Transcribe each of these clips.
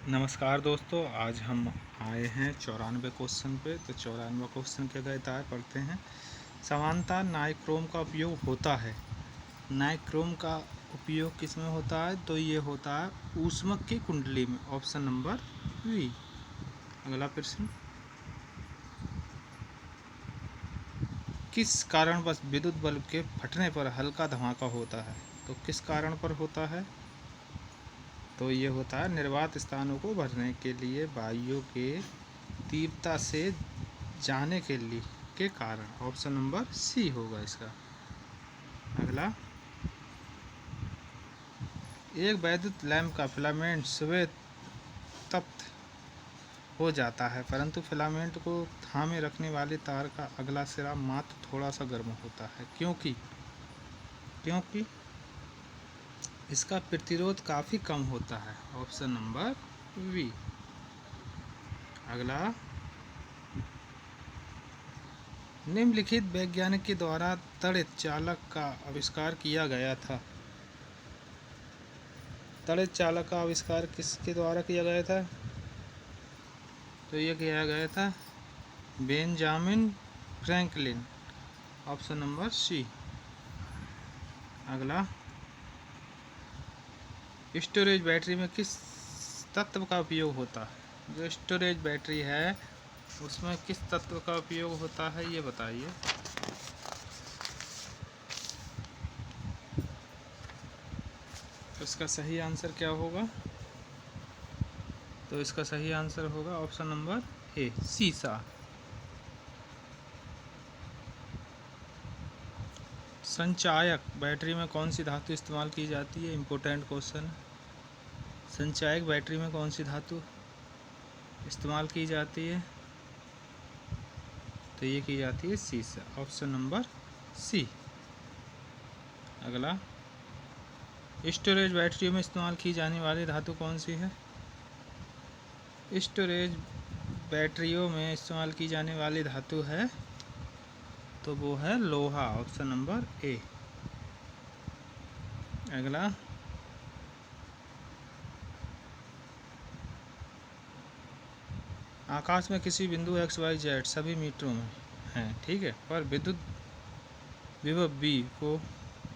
नमस्कार दोस्तों, आज हम आए हैं 94 क्वेश्चन पे। तो 94 क्वेश्चन के कहता है, पढ़ते हैं। समानता नाइक्रोम का उपयोग होता है। नाइक्रोम का उपयोग किस में होता है? तो ये होता है ऊष्मक की कुंडली में। Option number B. अगला प्रश्न, किस कारणवश विद्युत बल्ब के फटने पर हल्का धमाका होता है? तो किस कारण पर होता है? तो ये होता है निर्वात स्थानों को भरने के लिए वायु के तीव्रता से जाने के कारण। ऑप्शन नंबर सी होगा इसका। अगला, एक वैद्युत लैंप का फिलामेंट सुबह तप्त हो जाता है, परंतु फिलामेंट को थामे रखने वाले तार का अगला सिरा मात्र थोड़ा सा गर्म होता है। क्योंकि इसका प्रतिरोध काफ़ी कम होता है। Option number B. अगला, निम्नलिखित वैज्ञानिक के द्वारा तड़ित चालक का आविष्कार किया गया था। तड़ित चालक का आविष्कार किसके द्वारा किया गया था? तो यह किया गया था Benjamin Franklin. Option number C. अगला, स्टोरेज बैटरी में किस तत्व का उपयोग होता है? जो स्टोरेज बैटरी है उसमें किस तत्व का उपयोग होता है, ये बताइए। तो इसका सही आंसर क्या होगा? तो इसका सही आंसर होगा ऑप्शन नंबर ए, सीसा। संचायक बैटरी में कौन सी धातु इस्तेमाल की जाती है? Important question. संचायक बैटरी में कौन सी धातु इस्तेमाल की जाती है? तो ये की जाती है सीसा। Option number C. अगला, स्टोरेज बैटरियों में इस्तेमाल की जाने वाली धातु कौन सी है? स्टोरेज बैटरियों में इस्तेमाल की जाने वाली धातु है तो वो है लोहा। Option number A. अगला, आकाश में किसी बिंदु एक्स वाई जेड सभी मीटरों में हैं, ठीक है, पर विद्युत विभव बी को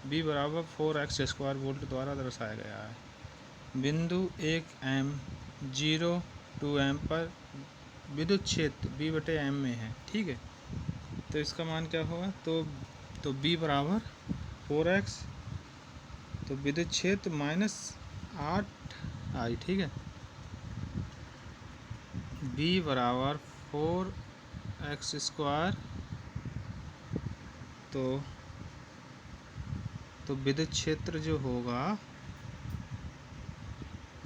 बी बराबर 4x² वोल्ट द्वारा दर्शाया गया है। बिंदु 1 एम 0 2 एम पर विद्युत क्षेत्र B/M में है, ठीक है। तो इसका मान क्या होगा? तो B बराबर 4x, तो विद्युत क्षेत्र -8I, ठीक है। B बराबर 4x², तो विद्युत क्षेत्र जो होगा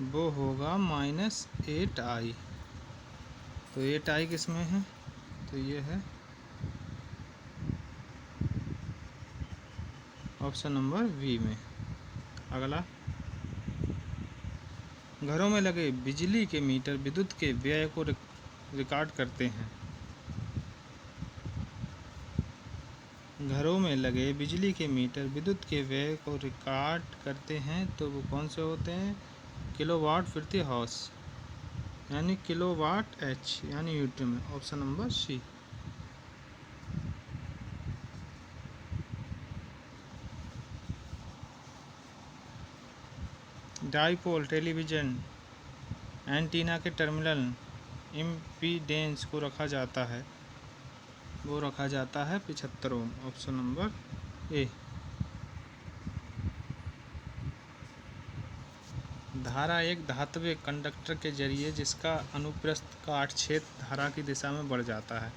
वो होगा -8I। तो 8I किस में है? तो ये है ऑप्शन नंबर बी में। अगला, घरों में लगे बिजली के मीटर विद्युत के व्यय को रिकॉर्ड करते हैं। घरों में लगे बिजली के मीटर विद्युत के व्यय को रिकॉर्ड करते हैं, तो वो कौन से होते हैं? किलोवाट प्रति हाउस, यानी किलोवाट एच, यानी यूनिट में। Option number C. Dipole television antenna के टर्मिनल इम्पीडेंस को रखा जाता है 75 ओम। Option number A. धारा एक धात्विक कंडक्टर के जरिए जिसका अनुप्रस्थ काट क्षेत्र धारा की दिशा में बढ़ जाता है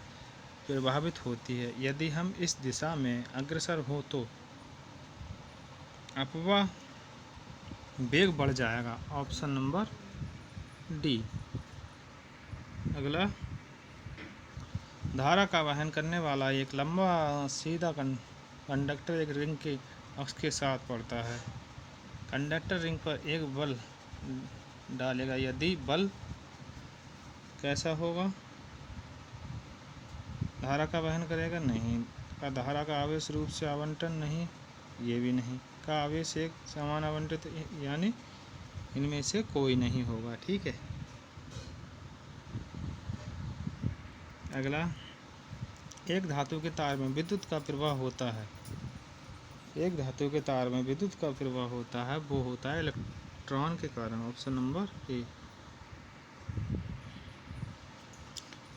प्रभावित होती है। यदि हम इस दिशा में अग्रसर हो तो अपवाह वेग बढ़ जाएगा। Option number D. अगला, धारा का वहन करने वाला एक लंबा सीधा कंडक्टर एक रिंग के अक्ष के साथ पड़ता है। कंडक्टर रिंग पर एक बल डालेगा। यदि बल कैसा होगा? धारा का वहन करेगा? नहीं। का धारा का आवेश रूप से आवंटन? नहीं, ये भी नहीं। का आवेश एक समान आवंटित, यानी इनमें से कोई नहीं होगा, ठीक है। अगला, एक धातु के तार में विद्युत का प्रवाह होता है। एक धातु के तार में विद्युत का प्रवाह होता है, वो होता है इलेक्ट्रॉन के कारण। Option number A.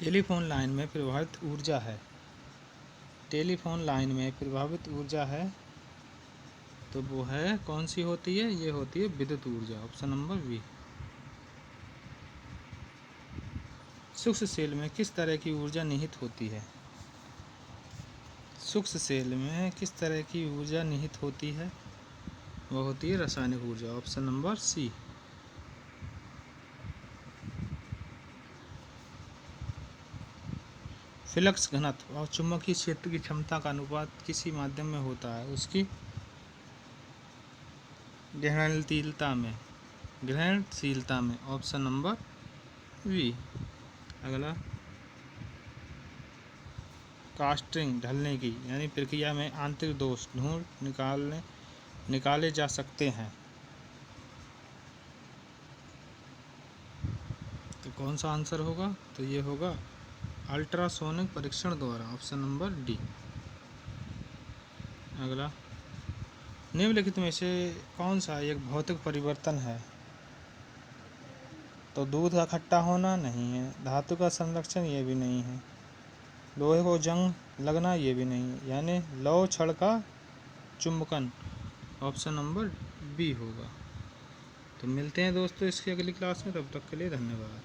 Telephone line में प्रवाहित ऊर्जा है। टेलीफोन लाइन में प्रवाहित ऊर्जा है तो वो है कौन सी होती है? ये होती है विद्युत ऊर्जा। Option number B. सूक्ष्म सेल में किस तरह की ऊर्जा निहित होती है? सूक्ष्म सेल में किस तरह की ऊर्जा निहित होती है? वह होती है रासायनिक ऊर्जा। ऑप्शन नंबर सी। फ्लक्स घनत्व और चुंबकीय क्षेत्र की क्षमता का अनुपात किसी माध्यम में होता है? उसकी ग्रहणशीलता में। ग्रहणशीलता में। Option number B. अगला, कास्टिंग ढलने की यानी प्रक्रिया में आंतरिक दोष ढूंढ निकाले जा सकते हैं, तो कौन सा आंसर होगा? तो ये होगा अल्ट्रासोनिक परीक्षण द्वारा। Option number D. अगला, निम्नलिखित में से कौन सा एक भौतिक परिवर्तन है? तो दूध का खट्टा होना नहीं है, धातु का संरक्षण ये भी नहीं है, लोहे को जंग लगना ये भी नहीं है, यानी लौह छड़ का चुंबकन। ऑप्शन नंबर बी होगा। तो मिलते हैं दोस्तों इसकी अगली क्लास में, तब तक के लिए धन्यवाद।